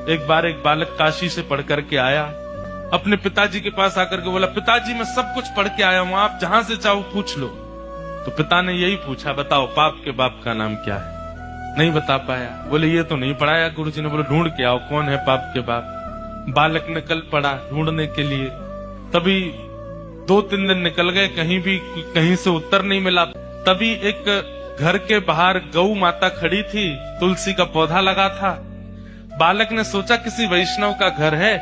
एक बार एक बालक काशी से पढ़ करके आया, अपने पिताजी के पास आकर के बोला, पिताजी मैं सब कुछ पढ़ के आया हूं, आप जहां से चाहो पूछ लो। तो पिता ने यही पूछा, बताओ पाप के बाप का नाम क्या है? नहीं बता पाया। बोले ये तो नहीं पढ़ाया गुरुजी ने। बोले ढूंढ के आओ कौन है पाप के बाप। बालक ने कल पढ़ा ढूंढने के लिए, तभी 2-3 दिन निकल गए, कहीं से उत्तर नहीं मिला। तभी एक घर के बाहर गौ माता खड़ी थी, तुलसी का पौधा लगा था। बालक ने सोचा किसी वैष्णव का घर है,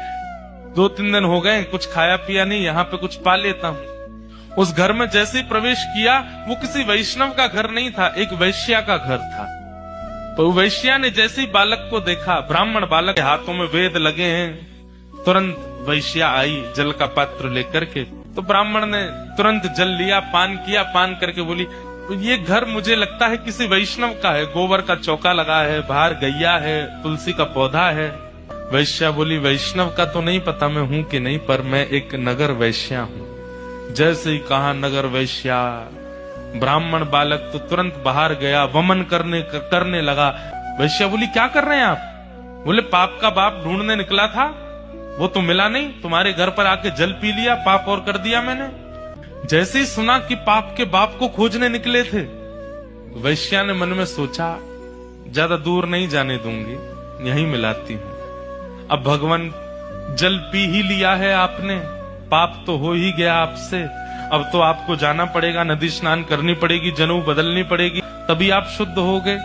2-3 दिन हो गए कुछ खाया पिया नहीं, यहाँ पे कुछ पा लेता हूँ। उस घर में जैसे ही प्रवेश किया, वो किसी वैष्णव का घर नहीं था, एक वैश्या का घर था। तो वैश्या ने जैसे ही बालक को देखा, ब्राह्मण बालक के हाथों में वेद लगे हैं, तुरंत वैश्या आई जल का पात्र लेकर के। तो ब्राह्मण ने तुरंत जल लिया, पान किया, पान करके बोली, तो ये घर मुझे लगता है किसी वैष्णव का है, गोबर का चौका लगा है, बाहर गैया है, तुलसी का पौधा है। वैश्या बोली, वैष्णव का तो नहीं पता मैं हूं कि नहीं, पर मैं एक नगर वैश्या हूं। जैसे ही कहा नगर वैश्या, ब्राह्मण बालक तो तुरंत बाहर गया, वमन करने लगा। वैश्या बोली, क्या कर रहे हैं आप? बोले पाप का बाप ढूंढने निकला था, वो तो मिला नहीं, तुम्हारे घर पर आके जल पी लिया, पाप और कर दिया मैंने। जैसे ही सुना कि पाप के बाप को खोजने निकले थे, वैश्या ने मन में सोचा, ज्यादा दूर नहीं जाने दूंगी, यहीं मिलाती हूं। अब भगवान जल पी ही लिया है आपने, पाप तो हो ही गया आपसे, अब तो आपको जाना पड़ेगा, नदी स्नान करनी पड़ेगी, जनेऊ बदलनी पड़ेगी, तभी आप शुद्ध हो गए।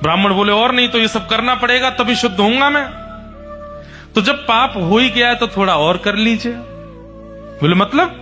ब्राह्मण बोले, और नहीं तो ये सब करना पड़ेगा तभी शुद्ध होऊंगा मैं। तो जब पाप हो ही गया है तो थोड़ा और कर लीजिए। बोले मतलब?